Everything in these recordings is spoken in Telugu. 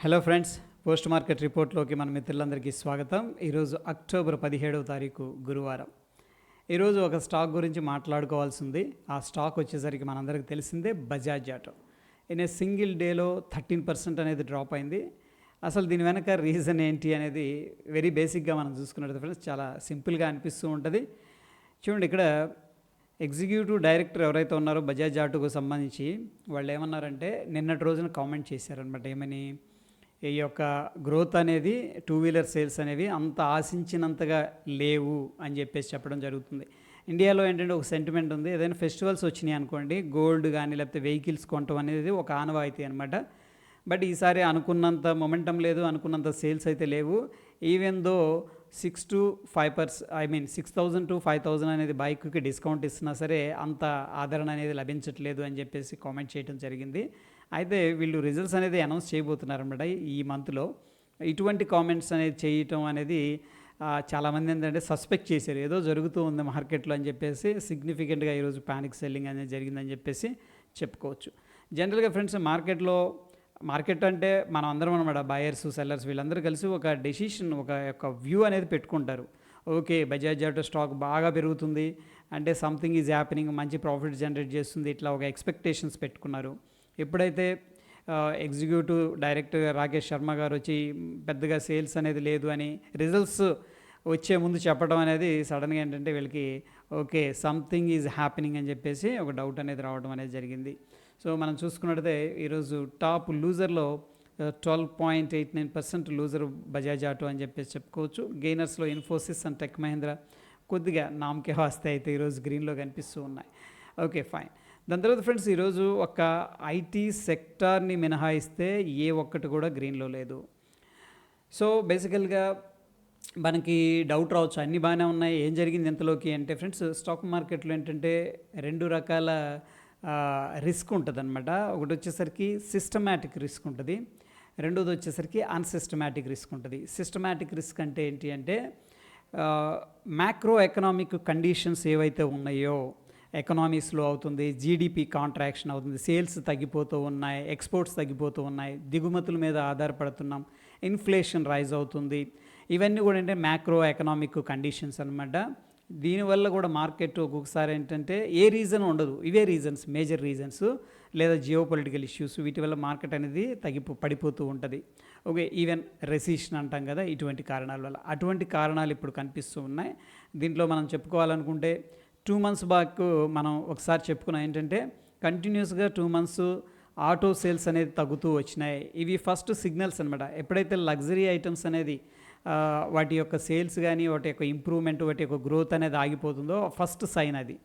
హలో ఫ్రెండ్స్, పోస్ట్ మార్కెట్ రిపోర్ట్లోకి మన మిత్రులందరికీ స్వాగతం. ఈరోజు అక్టోబర్ 17వ తారీఖు గురువారం. ఈరోజు ఒక స్టాక్ గురించి మాట్లాడుకోవాల్సి ఉంది. ఆ స్టాక్ వచ్చేసరికి మనందరికీ తెలిసిందే, Bajaj auto. In a single డేలో 13% అనేది డ్రాప్ అయింది. అసలు దీని వెనక రీజన్ ఏంటి అనేది వెరీ బేసిక్గా మనం చూసుకున్నట్టు ఫ్రెండ్స్ చాలా సింపుల్గా అనిపిస్తూ ఉంటుంది. చూడండి, ఇక్కడ ఎగ్జిక్యూటివ్ డైరెక్టర్ ఎవరైతే ఉన్నారో బజాజ్ ఆటోకు సంబంధించి వాళ్ళు ఏమన్నారంటే నిన్నటి రోజున కామెంట్ చేశారనమాట. ఏమని, ఈ యొక్క గ్రోత్ అనేది టూ వీలర్ సేల్స్ అనేవి అంత ఆశించినంతగా లేవు అని చెప్పేసి చెప్పడం జరుగుతుంది. ఇండియాలో ఏంటంటే ఒక సెంటిమెంట్ ఉంది, ఏదైనా ఫెస్టివల్స్ వచ్చినాయి అనుకోండి, గోల్డ్ కానీ లేకపోతే వెహికల్స్ కొనటం అనేది ఒక ఆనవాయితీ అనమాట. బట్ ఈసారి అనుకున్నంత మొమెంటం లేదు, అనుకున్నంత సేల్స్ అయితే లేవు. ఈవెన్ దో 6,000 to 5,000 అనేది బైక్కి డిస్కౌంట్ ఇస్తున్నా సరే అంత ఆదరణ అనేది లభించట్లేదు అని చెప్పేసి కామెంట్ చేయడం జరిగింది. అయితే వీళ్ళు రిజల్ట్స్ అనేది అనౌన్స్ చేయబోతున్నారన్నమాట ఈ మంత్లో. ఇటువంటి కామెంట్స్ అనేది చేయటం అనేది చాలామంది ఏంటంటే సస్పెక్ట్ చేశారు, ఏదో జరుగుతూ ఉంది మార్కెట్లో అని చెప్పేసి. సిగ్నిఫికెంట్గా ఈరోజు ప్యానిక్ సెల్లింగ్ అనేది జరిగిందని చెప్పేసి చెప్పుకోవచ్చు. జనరల్గా ఫ్రెండ్స్, మార్కెట్ అంటే మనం అందరం అనమాట, బయర్స్ సెల్లర్స్ వీళ్ళందరూ కలిసి ఒక డెసిషన్, ఒక వ్యూ అనేది పెట్టుకుంటారు. ఓకే, బజాజ్ ఆటో స్టాక్ బాగా పెరుగుతుంది అంటే సంథింగ్ ఈజ్ హ్యాపెనింగ్, మంచి ప్రాఫిట్ జనరేట్ చేస్తుంది, ఇట్లా ఒక ఎక్స్పెక్టేషన్స్ పెట్టుకున్నారు. ఎప్పుడైతే ఎగ్జిక్యూటివ్ డైరెక్టర్ రాకేష్ శర్మ గారు వచ్చి పెద్దగా సేల్స్ అనేది లేదు అని రిజల్ట్స్ వచ్చే ముందు చెప్పడం అనేది సడన్గా ఏంటంటే వీళ్ళకి ఓకే సంథింగ్ ఈజ్ హ్యాపెనింగ్ అని చెప్పేసి ఒక డౌట్ అనేది రావడం అనేది జరిగింది. సో మనం చూసుకున్నట్టయితే ఈరోజు టాప్ లూజర్లో 12.89% లూజర్ బజాజ్ ఆటో అని చెప్పేసి చెప్పుకోవచ్చు. గెయినర్స్లో ఇన్ఫోసిస్ అండ్ టెక్ మహీంద్రా కొద్దిగా నామకే వాస్తే అయితే ఈరోజు గ్రీన్లో కనిపిస్తూ ఉన్నాయి. Okay, fine. దాని తర్వాత ఫ్రెండ్స్, ఈరోజు ఒక ఐటీ సెక్టార్ని మినహాయిస్తే ఏ ఒక్కటి కూడా గ్రీన్లో లేదు. సో బేసికల్గా మనకి డౌట్ రావచ్చు, అన్నీ బాగానే ఉన్నాయి, ఏం జరిగింది ఇంతలోకి అంటే ఫ్రెండ్స్, స్టాక్ మార్కెట్లో ఏంటంటే రెండు రకాల రిస్క్ ఉంటుంది అనమాట. ఒకటి వచ్చేసరికి సిస్టమాటిక్ రిస్క్ ఉంటుంది, రెండోది వచ్చేసరికి అన్సిస్టమాటిక్ రిస్క్ ఉంటుంది. సిస్టమాటిక్ రిస్క్ అంటే ఏంటి అంటే మ్యాక్రో ఎకనామిక్ కండిషన్స్ ఏవైతే ఉన్నాయో, ఎకనామీ స్లో అవుతుంది, జీడిపి కాంట్రాక్షన్ అవుతుంది, సేల్స్ తగ్గిపోతూ ఉన్నాయి, ఎక్స్పోర్ట్స్ తగ్గిపోతూ ఉన్నాయి, దిగుమతుల మీద ఆధారపడుతున్నాం, ఇన్ఫ్లేషన్ రైజ్ అవుతుంది, ఇవన్నీ కూడా ఏంటంటే మ్యాక్రో ఎకనామిక్ కండిషన్స్ అనమాట. దీనివల్ల కూడా మార్కెట్ ఒక్కొక్కసారి ఏంటంటే ఏ రీజన్ ఉండదు, ఇవే రీజన్స్, మేజర్ రీజన్స్ లేదా జియో పొలిటికల్ ఇష్యూస్, వీటి వల్ల మార్కెట్ అనేది పడిపోతూ ఉంటుంది. ఓకే, ఈవెన్ రెసిషన్ అంటాం కదా, ఇటువంటి కారణాల వల్ల. అటువంటి కారణాలు ఇప్పుడు కనిపిస్తూ ఉన్నాయి. దీంట్లో మనం చెప్పుకోవాలనుకుంటే 2 months బ్యాక్ మనం ఒకసారి చెప్పుకున్నాం ఏంటంటే కంటిన్యూస్గా 2 months ఆటో సేల్స్ అనేది తగ్గుతూ వచ్చినాయి. ఇవి ఫస్ట్ సిగ్నల్స్ అనమాట. ఎప్పుడైతే లగ్జరీ ఐటమ్స్ అనేది వాటి యొక్క సేల్స్ కానీ వాటి యొక్క ఇంప్రూవ్మెంట్, వాటి యొక్క గ్రోత్ అనేది ఆగిపోతుందో ఫస్ట్ సైన్ అది.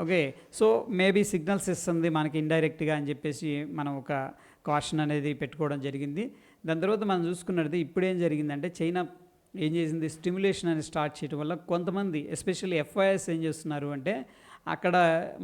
ఓకే, సో మేబీ సిగ్నల్స్ ఇస్తుంది మనకి ఇండైరెక్ట్గా అని చెప్పేసి మనం ఒక కాషన్ అనేది పెట్టుకోవడం జరిగింది. దాని తర్వాత మనం చూసుకున్నది ఇప్పుడేం జరిగిందంటే చైనా ఏం చేసింది, స్టిమ్యులేషన్ అనేది స్టార్ట్ చేయడం వల్ల కొంతమంది ఎస్పెషల్లీ ఎఫ్ఐఎస్ ఏం చేస్తున్నారు అంటే అక్కడ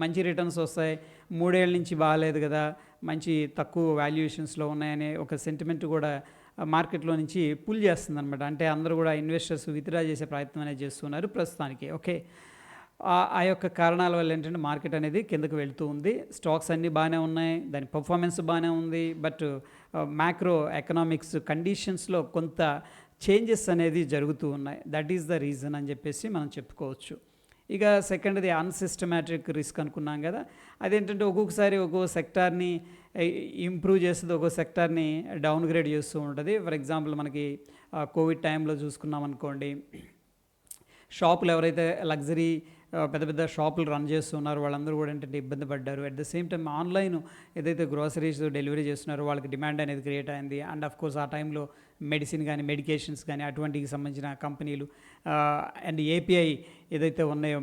మంచి రిటర్న్స్ వస్తాయి, 3 ఏళ్ళ నుంచి బాగాలేదు కదా, మంచి తక్కువ వాల్యుయేషన్స్లో ఉన్నాయనే ఒక సెంటిమెంట్ కూడా మార్కెట్లో నుంచి పుల్ చేస్తుంది అనమాట. అంటే అందరూ కూడా ఇన్వెస్టర్స్ విత్డ్రా చేసే ప్రయత్నం అనేది చేస్తున్నారు ప్రస్తుతానికి. ఓకే, ఆ యొక్క కారణాల వల్ల ఏంటంటే మార్కెట్ అనేది కిందకు వెళ్తూ ఉంది. స్టాక్స్ అన్నీ బాగానే ఉన్నాయి, దాని పర్ఫార్మెన్స్ బాగానే ఉంది, బట్ మ్యాక్రో ఎకనామిక్స్ కండిషన్స్లో కొంత చేంజెస్ అనేది జరుగుతూ ఉన్నాయి. దట్ ఈస్ ద రీజన్ అని చెప్పేసి మనం చెప్పుకోవచ్చు. ఇక సెకండ్ది అన్సిస్టమాటిక్ రిస్క్ అనుకున్నాం కదా, అదేంటంటే ఒక్కొక్కసారి ఒక్కో సెక్టార్ని ఇంప్రూవ్ చేస్తుంది, ఒక్కో సెక్టార్ని డౌన్గ్రేడ్ చేస్తూ ఉంటుంది. ఫర్ ఎగ్జాంపుల్ మనకి కోవిడ్ టైంలో చూసుకున్నాం అనుకోండి, షాపులు ఎవరైతే లగ్జరీ పెద్ద పెద్ద షాపులు రన్ చేస్తున్నారు వాళ్ళందరూ కూడా ఏంటంటే ఇబ్బంది పడ్డారు. At the same time online ఏదైతే గ్రోసరీస్ డెలివరీ చేస్తున్నారో వాళ్ళకి డిమాండ్ అనేది క్రియేట్ అయింది. అండ్ ఆఫ్ కోర్స్ ఆ టైంలో మెడిసిన్ కానీ మెడికేషన్స్ కానీ అటువంటికి సంబంధించిన కంపెనీలు అండ్ ఏపీఐ ఏదైతే ఉన్నాయో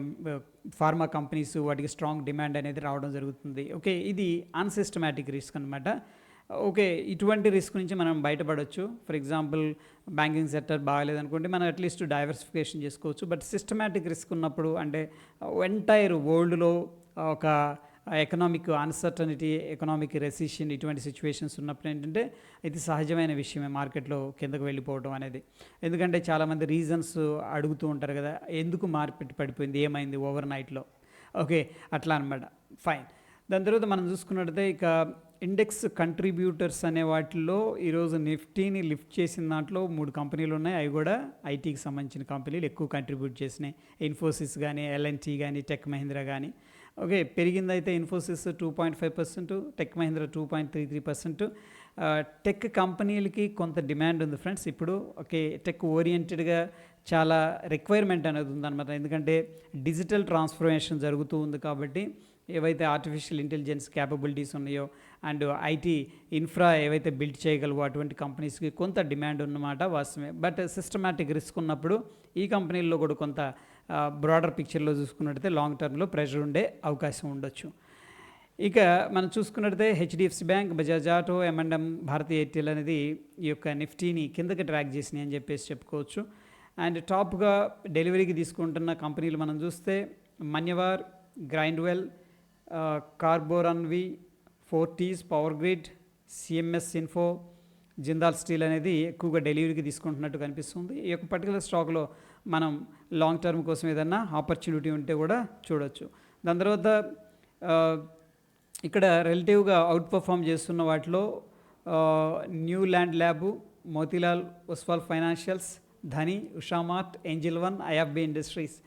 ఫార్మా కంపెనీస్, వాటికి స్ట్రాంగ్ డిమాండ్ అనేది రావడం జరుగుతుంది. ఓకే, ఇది అన్సిస్టమాటిక్ రిస్క్ అనమాట. ఓకే, ఇటువంటి రిస్క్ నుంచి మనం బయటపడవచ్చు. ఫర్ ఎగ్జాంపుల్ బ్యాంకింగ్ సెక్టర్ బాగాలేదనుకోండి, మనం అట్లీస్ట్ డైవర్సిఫికేషన్ చేసుకోవచ్చు. బట్ సిస్టమాటిక్ రిస్క్ ఉన్నప్పుడు అంటే ఎంటైర్ వరల్డ్లో ఒక ఎకనామిక్ అన్సర్టనిటీ, ఎకనామిక్ రెసిషన్, ఇటువంటి సిచ్యువేషన్స్ ఉన్నప్పుడు ఏంటంటే ఇది సహజమైన విషయమే మార్కెట్లో కిందకు వెళ్ళిపోవడం అనేది. ఎందుకంటే చాలామంది రీజన్స్ అడుగుతూ ఉంటారు కదా, ఎందుకు మార్కెట్ పడిపోయింది, ఏమైంది ఓవర్ నైట్లో. ఓకే, అట్లా అనమాట. ఫైన్. దాని తర్వాత మనం చూసుకున్నట్టయితే ఇక ఇండెక్స్ కంట్రిబ్యూటర్స్ అనే వాటిల్లో ఈరోజు నిఫ్టీని లిఫ్ట్ చేసిన దాంట్లో 3 కంపెనీలు ఉన్నాయి. అవి కూడా ఐటీకి సంబంధించిన కంపెనీలు ఎక్కువ కంట్రిబ్యూట్ చేసినాయి. ఇన్ఫోసిస్ కానీ, ఎల్ఎన్టీ కానీ, టెక్ మహీంద్రా కానీ. ఓకే, పెరిగిందైతే ఇన్ఫోసిస్ 2.5%, టెక్ మహీంద్రా 2.33%. టెక్ కంపెనీలకి కొంత డిమాండ్ ఉంది ఫ్రెండ్స్ ఇప్పుడు. ఓకే, టెక్ ఓరియంటెడ్గా చాలా రిక్వైర్మెంట్ అనేది ఉందన్నమాట. ఎందుకంటే డిజిటల్ ట్రాన్స్ఫర్మేషన్ జరుగుతూ ఉంది కాబట్టి ఏవైతే ఆర్టిఫిషియల్ ఇంటెలిజెన్స్ క్యాపబిలిటీస్ ఉన్నాయో అండ్ ఐటీ ఇన్ఫ్రా ఏవైతే బిల్డ్ చేయగలవో అటువంటి కంపెనీస్కి కొంత డిమాండ్ ఉన్నమాట వాస్తవమే. బట్ సిస్టమాటిక్ రిస్క్ ఉన్నప్పుడు ఈ కంపెనీల్లో కూడా కొంత బ్రాడర్ పిక్చర్లో చూసుకున్నట్టయితే లాంగ్ టర్మ్లో ప్రెషర్ ఉండే అవకాశం ఉండొచ్చు. ఇక మనం చూసుకున్నట్టయితే HDFC bank, Bajaj auto, M&M, Bharti Airtel అనేది ఈ యొక్క నిఫ్టీని కిందకి ట్రాక్ చేసినాయి అని చెప్పేసి చెప్పుకోవచ్చు. అండ్ టాప్గా డెలివరీకి తీసుకుంటున్న కంపెనీలు మనం చూస్తే మన్యవార్, గ్రైండ్వెల్, కార్బోరన్వి, Fortis, power grid, CMS info, Jindal steel అనేది ఎక్కువగా డెలివరీకి తీసుకుంటున్నట్టు కనిపిస్తుంది. ఈ యొక్క పర్టికులర్ స్టాక్లో మనం లాంగ్ టర్మ్ కోసం ఏదన్నా ఆపర్చునిటీ ఉంటే కూడా చూడొచ్చు. దాని తర్వాత ఇక్కడ రిలేటివ్గా అవుట్ పర్ఫామ్ చేస్తున్న వాటిలో new land lab, Motilal Oswal financials, Dhani, Ushamart, Angel one, IFB industries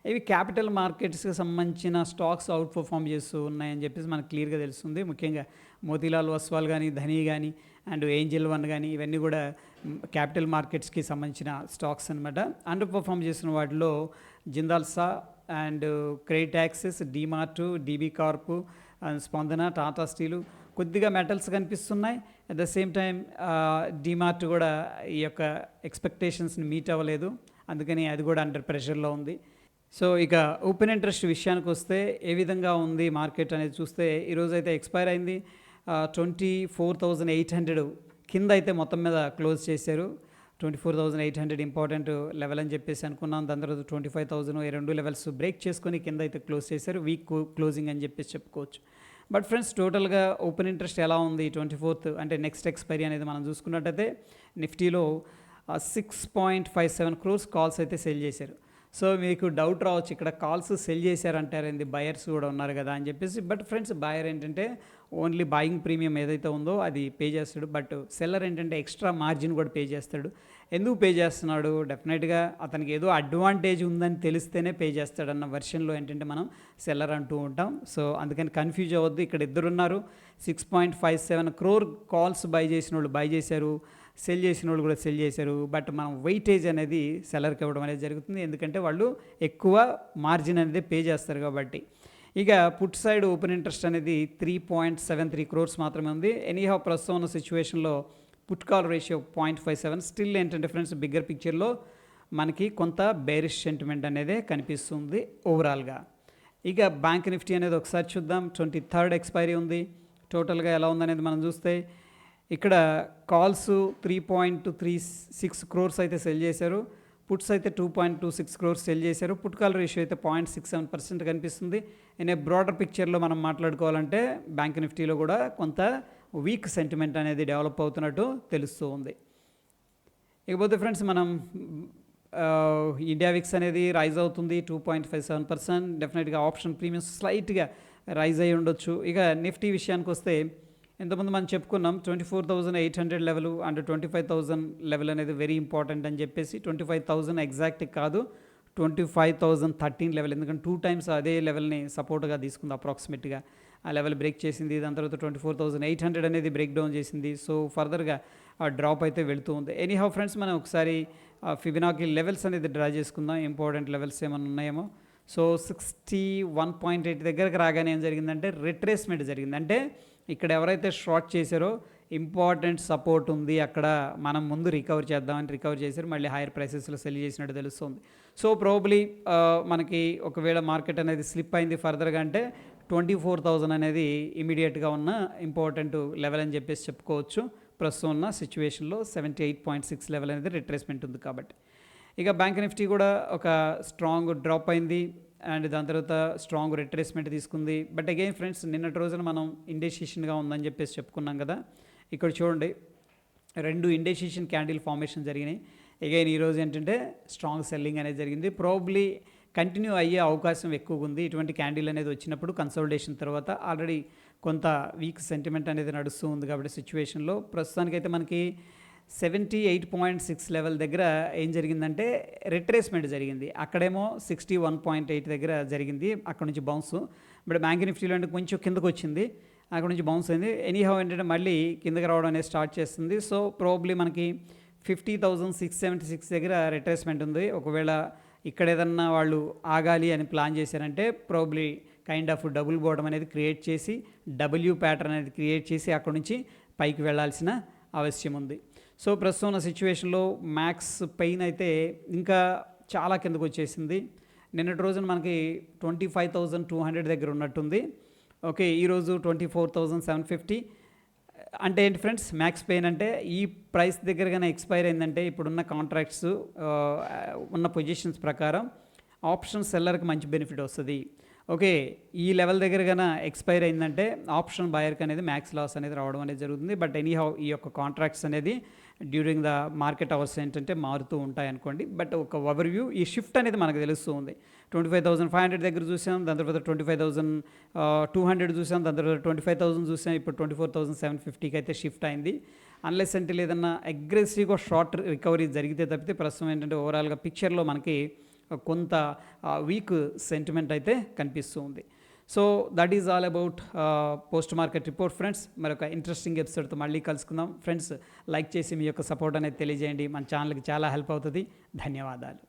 ఇవి క్యాపిటల్ మార్కెట్స్కి సంబంధించిన స్టాక్స్ అవుట్ పర్ఫామ్ చేస్తూ ఉన్నాయని చెప్పేసి మనకు క్లియర్గా తెలుస్తుంది. ముఖ్యంగా మోతీలాల్ ఒస్వాల్ కానీ, ధని కానీ అండ్ ఏంజిల్ వన్ కానీ ఇవన్నీ కూడా క్యాపిటల్ మార్కెట్స్కి సంబంధించిన స్టాక్స్ అనమాట. అండర్ పర్ఫామ్ చేసిన వాటిలో Jindal Saw and credit access, DMart, DB corp, Spandana, Tata steel కొద్దిగా మెటల్స్ కనిపిస్తున్నాయి. At the same time DMart కూడా ఈ యొక్క ఎక్స్పెక్టేషన్స్ని మీట్ అవ్వలేదు, అందుకని అది కూడా అండర్ ప్రెషర్లో ఉంది. సో ఇక ఓపెన్ ఇంట్రెస్ట్ విషయానికి వస్తే ఏ విధంగా ఉంది మార్కెట్ అనేది చూస్తే ఈరోజు అయితే ఎక్స్పైర్ అయింది. 24,800 కింద అయితే మొత్తం మీద క్లోజ్ చేశారు. 24,800 ఇంపార్టెంట్ లెవెల్ అని చెప్పేసి అనుకున్నాం. దాని తర్వాత 25,000 ఈ రెండు లెవెల్స్ బ్రేక్ చేసుకొని కింద అయితే క్లోజ్ చేశారు. వీక్ క్లోజింగ్ అని చెప్పేసి చెప్పుకోవచ్చు. బట్ ఫ్రెండ్స్ టోటల్గా ఓపెన్ ఇంట్రెస్ట్ ఎలా ఉంది 24th అంటే నెక్స్ట్ ఎక్స్పైరీ అనేది మనం చూసుకున్నట్టయితే నిఫ్టీలో 6.57 crores కాల్స్ అయితే సెల్ చేశారు. సో మీకు డౌట్ రావచ్చు, ఇక్కడ కాల్స్ సెల్ చేశారంటారు ఏంది, బయర్స్ కూడా ఉన్నారు కదా అని చెప్పేసి. బట్ ఫ్రెండ్స్ బయర్ ఏంటంటే ఓన్లీ బాయింగ్ ప్రీమియం ఏదైతే ఉందో అది పే చేస్తాడు. బట్ సెల్లర్ ఏంటంటే ఎక్స్ట్రా మార్జిన్ కూడా పే చేస్తాడు. ఎందుకు పే చేస్తున్నాడు? డెఫినెట్గా అతనికి ఏదో అడ్వాంటేజ్ ఉందని తెలిస్తేనే పే చేస్తాడన్న వెర్షన్లో ఏంటంటే మనం సెల్లర్ అంటూ ఉంటాం. సో అందుకని కన్ఫ్యూజ్ అవ్వద్దు. ఇక్కడ ఇద్దరున్నారు. 6.57 crore కాల్స్ బై చేసిన వాళ్ళు బై చేశారు, సెల్ చేసిన వాళ్ళు కూడా సెల్ చేశారు. బట్ మనం వెయిటేజ్ అనేది సెల్లర్కి ఇవ్వడం అనేది జరుగుతుంది, ఎందుకంటే వాళ్ళు ఎక్కువ మార్జిన్ అనేది పే చేస్తారు కాబట్టి. ఇక పుట్ సైడ్ ఓపెన్ ఇంట్రెస్ట్ అనేది 3.73 crores మాత్రమే ఉంది. ఎనీహౌ ప్రస్తుతం ఉన్న సిచ్యువేషన్లో పుట్ కాల్ రేషియో 0.57. స్టిల్ ఏంటంటే ఫ్రెండ్స్ బిగ్గర్ పిక్చర్లో మనకి కొంత బేరిష్ సెంటిమెంట్ అనేది కనిపిస్తుంది ఓవరాల్గా. ఇక బ్యాంక్ నిఫ్టీ అనేది ఒకసారి చూద్దాం. 23rd ఎక్స్పైరీ ఉంది. టోటల్గా ఎలా ఉందనేది మనం చూస్తే ఇక్కడ కాల్స్ 3.36 crores అయితే సెల్ చేశారు. పుట్స్ అయితే 2.26 crores సెల్ చేశారు. పుట్ కాల్ రేషియో అయితే 0.67% కనిపిస్తుంది. ఇన్ ఏ బ్రాడర్ పిక్చర్లో మనం మాట్లాడుకోవాలంటే బ్యాంక్ నిఫ్టీలో కూడా కొంత వీక్ సెంటిమెంట్ అనేది డెవలప్ అవుతున్నట్టు తెలుస్తూ ఉంది. ఇకపోతే ఫ్రెండ్స్ మనం ఇండియా విక్స్ అనేది రైజ్ అవుతుంది 2.57%. డెఫినెట్గా ఆప్షన్ ప్రీమియం స్లైట్గా రైజ్ అయ్యి ఉండొచ్చు. ఇక నిఫ్టీ విషయానికి వస్తే ఇంతకుముందు మనం చెప్పుకున్నాం 24,800 లెవెల్ అండ్ 25,000 లెవెల్ అనేది వెరీ ఇంపార్టెంట్ అని చెప్పేసి. 25,000 ఎగ్జాక్ట్ కాదు, 25,013 లెవెల్, ఎందుకంటే 2 times అదే లెవెల్ని సపోర్ట్గా తీసుకుంది అప్రాక్సిమేట్గా. ఆ లెవెల్ బ్రేక్ చేసింది. దాని తర్వాత 24,800 అనేది బ్రేక్ డౌన్ చేసింది. సో ఫర్దర్గా ఆ డ్రాప్ అయితే వెళుతూ ఉంది. ఎనీహౌ ఫ్రెండ్స్ మనం ఒకసారి ఫిబొనాకీ లెవెల్స్ అనేది డ్రా చేసుకుందాం, ఇంపార్టెంట్ లెవెల్స్ ఏమైనా ఉన్నాయేమో. సో 61.8 దగ్గరకు రాగానే ఏం జరిగిందంటే రిట్రేస్మెంట్ జరిగింది. అంటే ఇక్కడ ఎవరైతే షార్ట్ చేశారో ఇంపార్టెంట్ సపోర్ట్ ఉంది, అక్కడ మనం ముందు రికవర్ చేద్దామని రికవర్ చేశారు. మళ్ళీ హైయర్ ప్రైసెస్లో సెల్ చేసినట్టు తెలుస్తుంది. సో ప్రాబబ్లీ మనకి ఒకవేళ మార్కెట్ అనేది స్లిప్ అయింది ఫర్దర్గా అంటే 24,000 అనేది ఇమీడియట్గా ఉన్న ఇంపార్టెంట్ లెవెల్ అని చెప్పేసి చెప్పుకోవచ్చు. ప్రస్తుతం ఉన్న సిచ్యువేషన్లో 78.6 లెవెల్ అనేది రిట్రేస్మెంట్ ఉంది కాబట్టి. ఇక బ్యాంక్ నిఫ్టీ కూడా ఒక స్ట్రాంగ్ డ్రాప్ అయింది అండ్ దాని తర్వాత స్ట్రాంగ్ రిట్రేస్మెంట్ తీసుకుంది. బట్ అగైన్ ఫ్రెండ్స్ నిన్నటి రోజున మనం ఇండెసిషన్గా ఉందని చెప్పేసి చెప్పుకున్నాం కదా. ఇక్కడ చూడండి 2 ఇండెసిషన్ క్యాండిల్ ఫార్మేషన్ జరిగినాయి. అగైన్ ఈరోజు ఏంటంటే స్ట్రాంగ్ సెల్లింగ్ అనేది జరిగింది. ప్రాబబ్లీ కంటిన్యూ అయ్యే అవకాశం ఎక్కువగా ఉంది. ఇటువంటి క్యాండిల్ అనేది వచ్చినప్పుడు కన్సోలిడేషన్ తర్వాత ఆల్రెడీ కొంత వీక్ సెంటిమెంట్ అనేది నడుస్తూ ఉంది కాబట్టి సిచ్యువేషన్లో ప్రస్తుతానికైతే మనకి 78.6 లెవెల్ దగ్గర ఏం జరిగిందంటే రిట్రేస్మెంట్ జరిగింది. అక్కడేమో 61.8 దగ్గర జరిగింది. అక్కడ నుంచి బౌన్స్. బట్ బ్యాంక్ నిఫ్టీలో అంటే కొంచెం కిందకు వచ్చింది, అక్కడ నుంచి బౌన్స్ అయింది. ఎనీహౌ ఏంటంటే మళ్ళీ కిందకి రావడం అనేది స్టార్ట్ చేస్తుంది. సో ప్రాబబ్లీ మనకి 50,676 దగ్గర రిట్రేస్మెంట్ ఉంది. ఒకవేళ ఇక్కడ ఏదన్నా వాళ్ళు ఆగాలి అని ప్లాన్ చేశారంటే probably kind of double bottom అనేది క్రియేట్ చేసి డబ్ల్యూ ప్యాటర్న్ అనేది క్రియేట్ చేసి అక్కడ నుంచి పైకి వెళ్ళాల్సిన అవసరం ఉంది. సో ప్రస్తుతం ఉన్న సిచ్యువేషన్లో మ్యాక్స్ పెయిన్ అయితే ఇంకా చాలా కిందకు వచ్చేసింది. నిన్నటి రోజున మనకి 25,200 దగ్గర ఉన్నట్టుంది. ఓకే, ఈరోజు 24,750. అంటే ఏంటి ఫ్రెండ్స్, మ్యాక్స్ పెయిన్ అంటే ఈ ప్రైస్ దగ్గరగానే ఎక్స్పైర్ అయిందంటే ఇప్పుడున్న కాంట్రాక్ట్స్ ఉన్న పొజిషన్స్ ప్రకారం ఆప్షన్ సెల్లర్కి మంచి బెనిఫిట్ వస్తుంది. ఓకే, ఈ లెవెల్ దగ్గర కన్నా ఎక్స్పైర్ అయిందంటే ఆప్షన్ బయర్కి అనేది మ్యాక్స్ లాస్ అనేది రావడం అనేది జరుగుతుంది. బట్ ఎనీహౌ ఈ యొక్క కాంట్రాక్ట్స్ అనేది డ్యూరింగ్ ద మార్కెట్ అవర్స్ ఏంటంటే మారుతూ ఉంటాయి అనుకోండి. బట్ ఒక ఓవర్వ్యూ ఈ షిఫ్ట్ అనేది మనకు తెలుస్తూ ఉంది. 25,500 దగ్గర చూసాం, దాని తర్వాత 25,200 చూసాం, దాని తర్వాత 25,000 చూసాం, ఇప్పుడు 24,750కి అయితే షిఫ్ట్ అయింది. అన్లెస్ అంటే లేదన్నా అగ్రెసివ్గా షార్ట్ రికవరీ జరిగితే తప్పితే ప్రస్తుతం ఏంటంటే ఓవరాల్గా పిక్చర్లో మనకి కొంత వీక్ సెంటిమెంట్ అయితే కనిపిస్తూ ఉంది. So that is all about post market report friends. మరొక ఇంట్రెస్టింగ్ ఎపిసోడ్తో మళ్ళీ కలుసుకుందాం ఫ్రెండ్స్. లైక్ చేసి మీ యొక్క సపోర్ట్ అనేది తెలియజేయండి, మన ఛానల్కి చాలా హెల్ప్ అవుతుంది. ధన్యవాదాలు.